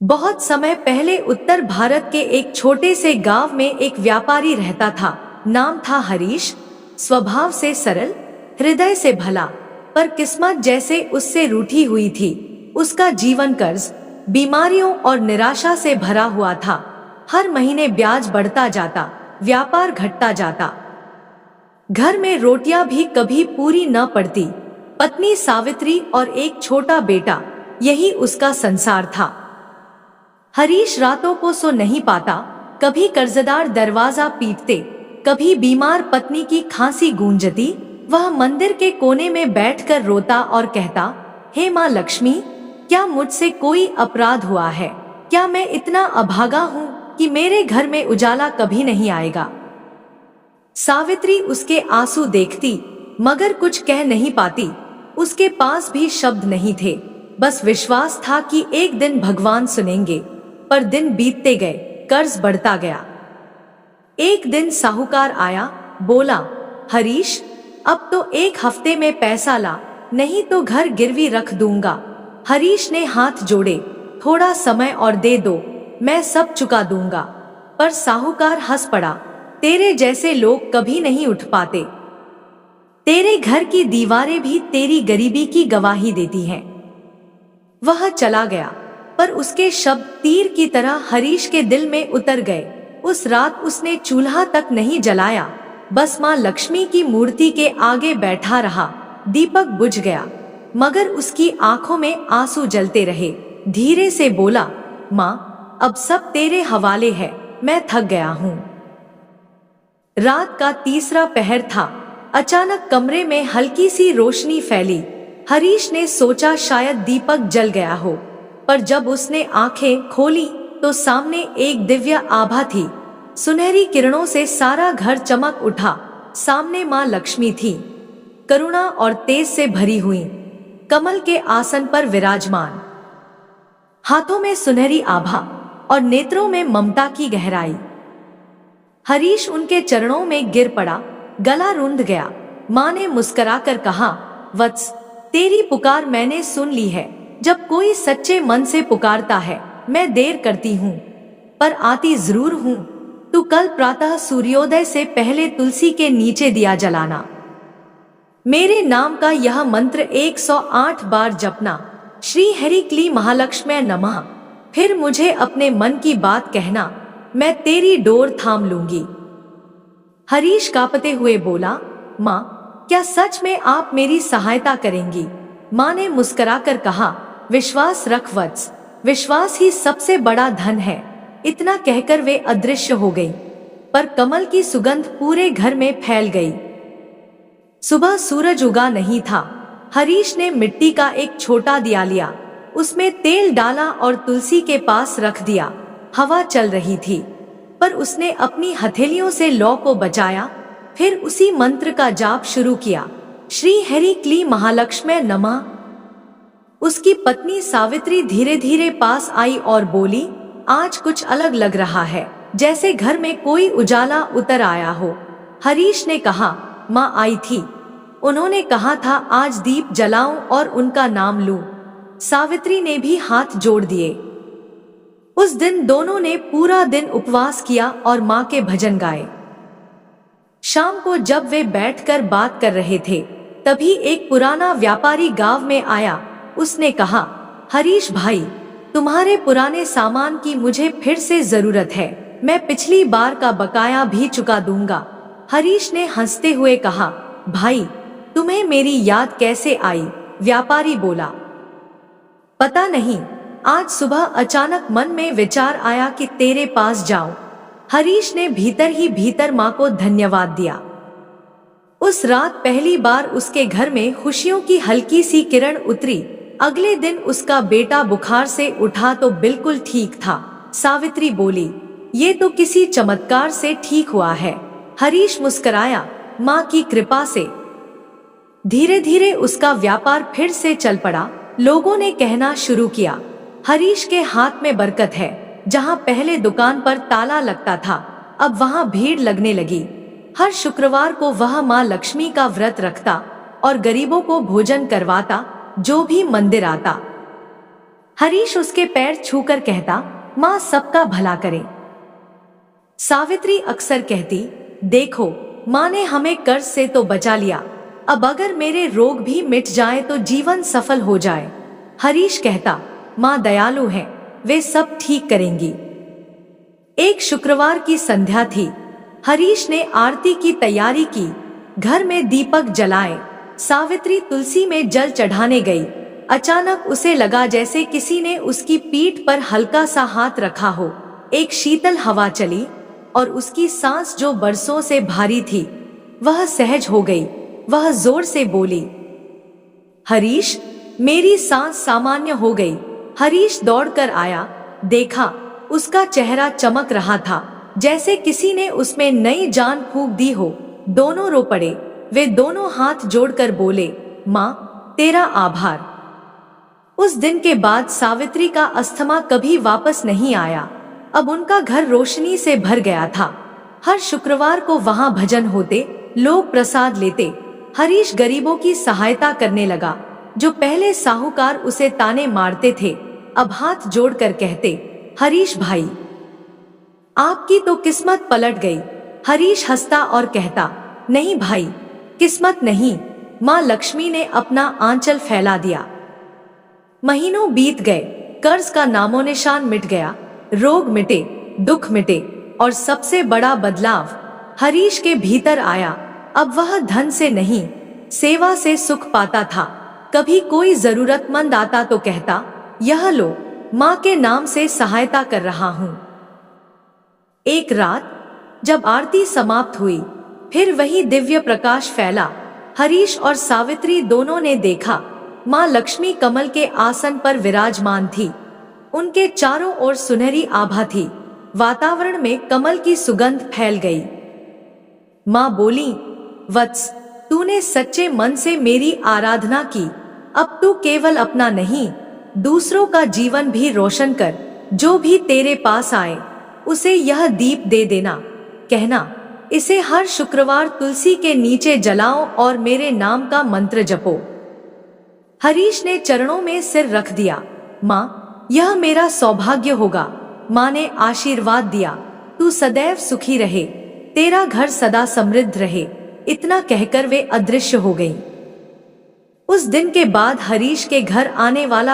बहुत समय पहले उत्तर भारत के एक छोटे से गांव में एक व्यापारी रहता था। नाम था हरीश। स्वभाव से सरल, हृदय से भला, पर किस्मत जैसे उससे रूठी हुई थी। उसका जीवन कर्ज, बीमारियों और निराशा से भरा हुआ था। हर महीने ब्याज बढ़ता जाता, व्यापार घटता जाता। घर में रोटियां भी कभी पूरी न पड़ती। पत्नी सावित्री और एक छोटा बेटा, यही उसका संसार था। हरीश रातों को सो नहीं पाता। कभी कर्जदार दरवाजा पीटते, कभी बीमार पत्नी की खांसी गूंजती। वह मंदिर के कोने में बैठकर रोता और कहता, हे माँ लक्ष्मी, क्या मुझसे कोई अपराध हुआ है? क्या मैं इतना अभागा हूँ कि मेरे घर में उजाला कभी नहीं आएगा? सावित्री उसके आंसू देखती, मगर कुछ कह नहीं पाती। उसके पास भी शब्द नहीं थे, बस विश्वास था कि एक दिन भगवान सुनेंगे। पर दिन बीतते गए, कर्ज बढ़ता गया। एक दिन साहूकार आया, बोला, हरीश, अब तो एक हफ्ते में पैसा ला, नहीं तो घर गिरवी रख दूंगा। हरीश ने हाथ जोड़े, थोड़ा समय और दे दो, मैं सब चुका दूंगा। पर साहूकार हंस पड़ा, तेरे जैसे लोग कभी नहीं उठ पाते। तेरे घर की दीवारें भी तेरी गरीबी की गवाही देती हैं। वह चला गया, पर उसके शब्द तीर की तरह हरीश के दिल में उतर गए। उस रात उसने चूल्हा तक नहीं जलाया, बस माँ लक्ष्मी की मूर्ति के आगे बैठा रहा। दीपक बुझ गया, मगर उसकी आंखों में आंसू जलते रहे। धीरे से बोला, माँ, अब सब तेरे हवाले है, मैं थक गया हूँ। रात का तीसरा पहर था। अचानक कमरे में हल्की सी रोशनी फैली। हरीश ने सोचा शायद दीपक जल गया हो, पर जब उसने आंखें खोली तो सामने एक दिव्य आभा थी। सुनहरी किरणों से सारा घर चमक उठा। सामने माँ लक्ष्मी थी, करुणा और तेज से भरी हुई, कमल के आसन पर विराजमान। हाथों में सुनहरी आभा और नेत्रों में ममता की गहराई। हरीश उनके चरणों में गिर पड़ा, गला रूंध गया। माँ ने मुस्कुराकर कहा, वत्स, तेरी पुकार मैंने सुन ली है। जब कोई सच्चे मन से पुकारता है, मैं देर करती हूँ, पर आती जरूर हूँ। तू कल प्रातः सूर्योदय से पहले तुलसी के नीचे दिया जलाना। मेरे नाम का यह मंत्र 108 बार जपना, श्री हरि क्ली महालक्ष्मी नमः। फिर मुझे अपने मन की बात कहना, मैं तेरी डोर थाम लूंगी। हरीश कांपते हुए बोला, माँ, क्या सच में आप मेरी सहायता करेंगी? माँ ने मुस्कुराकर कहा, विश्वास रख वत्स, विश्वास ही सबसे बड़ा धन है। इतना कहकर वे अदृश्य हो गई, पर कमल की सुगंध पूरे घर में फैल गई। सुबह सूरज उगा नहीं था। हरीश ने मिट्टी का एक छोटा दिया लिया, उसमें तेल डाला और तुलसी के पास रख दिया। हवा चल रही थी, पर उसने अपनी हथेलियों से लौ को बचाया। फिर उसी मंत्र का जाप शुरू किया, श्री हरि क्ली महालक्ष्मी नमः। उसकी पत्नी सावित्री धीरे धीरे पास आई और बोली, आज कुछ अलग लग रहा है, जैसे घर में कोई उजाला उतर आया हो। हरीश ने कहा, माँ आई थी, उन्होंने कहा था आज दीप जलाऊं और उनका नाम लूं। सावित्री ने भी हाथ जोड़ दिए। उस दिन दोनों ने पूरा दिन उपवास किया और माँ के भजन गाए। शाम को जब वे बैठकर बात कर रहे थे, तभी एक पुराना व्यापारी गांव में आया। उसने कहा, हरीश भाई, तुम्हारे पुराने सामान की मुझे फिर से जरूरत है। मैं पिछली बार का बकाया भी चुका दूंगा। हरीश ने हंसते हुए कहा, भाई, तुम्हें मेरी याद कैसे आई? व्यापारी बोला, पता नहीं, आज सुबह अचानक मन में विचार आया कि तेरे पास जाऊं। हरीश ने भीतर ही भीतर माँ को धन्यवाद दिया। उस रात पहली बार उसके घर में खुशियों की हल्की सी किरण उतरी। अगले दिन उसका बेटा बुखार से उठा तो बिल्कुल ठीक था। सावित्री बोली, ये तो किसी चमत्कार से ठीक हुआ है। हरीश मुस्कुराया, माँ की कृपा से। धीरे धीरे उसका व्यापार फिर से चल पड़ा। लोगों ने कहना शुरू किया, हरीश के हाथ में बरकत है। जहाँ पहले दुकान पर ताला लगता था, अब वहाँ भीड़ लगने लगी। हर शुक्रवार को वह माँ लक्ष्मी का व्रत रखता और गरीबों को भोजन करवाता, जो भी मंदिर आता। हरीश उसके पैर छूकर कहता, माँ सबका भला करे। सावित्री अक्सर कहती, देखो माँ ने हमें कर्ज से तो बचा लिया, अब अगर मेरे रोग भी मिट जाए तो जीवन सफल हो जाए। हरीश कहता, माँ दयालु है, वे सब ठीक करेंगी। एक शुक्रवार की संध्या थी। हरीश ने आरती की तैयारी की, घर में दीपक जलाए। सावित्री तुलसी में जल चढ़ाने गई। अचानक उसे लगा जैसे किसी ने उसकी पीठ पर हल्का सा हाथ रखा हो। एक शीतल हवा चली और उसकी सांस जो बरसों से भारी थी वह सहज हो गई। वह जोर से बोली, हरीश, मेरी सांस सामान्य हो गई। हरीश दौड़कर आया, देखा उसका चेहरा चमक रहा था जैसे किसी ने उसमें नई जान फूंक दी हो। दोनों रो पड़े। वे दोनों हाथ जोड़कर बोले, माँ तेरा आभार। उस दिन के बाद सावित्री का अस्थमा कभी वापस नहीं आया। अब उनका घर रोशनी से भर गया था। हर शुक्रवार को वहां भजन होते, लोग प्रसाद लेते। हरीश गरीबों की सहायता करने लगा। जो पहले साहूकार उसे ताने मारते थे, अब हाथ जोड़कर कहते, हरीश भाई, आपकी तो किस्मत पलट गई। हरीश हंसता और कहता, नहीं भाई, किस्मत नहीं, माँ लक्ष्मी ने अपना आंचल फैला दिया। महीनों बीत गए, कर्ज का नामोनिशान मिट गया, रोग मिटे, दुख मिटे और सबसे बड़ा बदलाव हरीश के भीतर आया। अब वह धन से नहीं, सेवा से सुख पाता था। कभी कोई जरूरतमंद आता तो कहता, यह लो, माँ के नाम से सहायता कर रहा हूं। एक रात जब आरती समाप्त हुई, फिर वही दिव्य प्रकाश फैला। हरीश और सावित्री दोनों ने देखा, माँ लक्ष्मी कमल के आसन पर विराजमान थी। उनके चारों ओर सुनहरी आभा थी। वातावरण में कमल की सुगंध फैल गई। माँ बोली, वत्स, तूने सच्चे मन से मेरी आराधना की। अब तू केवल अपना नहीं, दूसरों का जीवन भी रोशन कर। जो भी तेरे पास आए उसे यह दीप दे देना, कहना, इसे हर शुक्रवार तुलसी के नीचे जलाओ और मेरे नाम का मंत्र जपो। हरीश ने चरणों में सिर रख दिया। माँ, यह मेरा सौभाग्य होगा। माँ ने आशीर्वाद दिया, तू सदैव सुखी रहे, तेरा घर सदा समृद्ध रहे। इतना कहकर वे अदृश्य हो गईं। उस दिन के बाद हरीश के घर आने वाला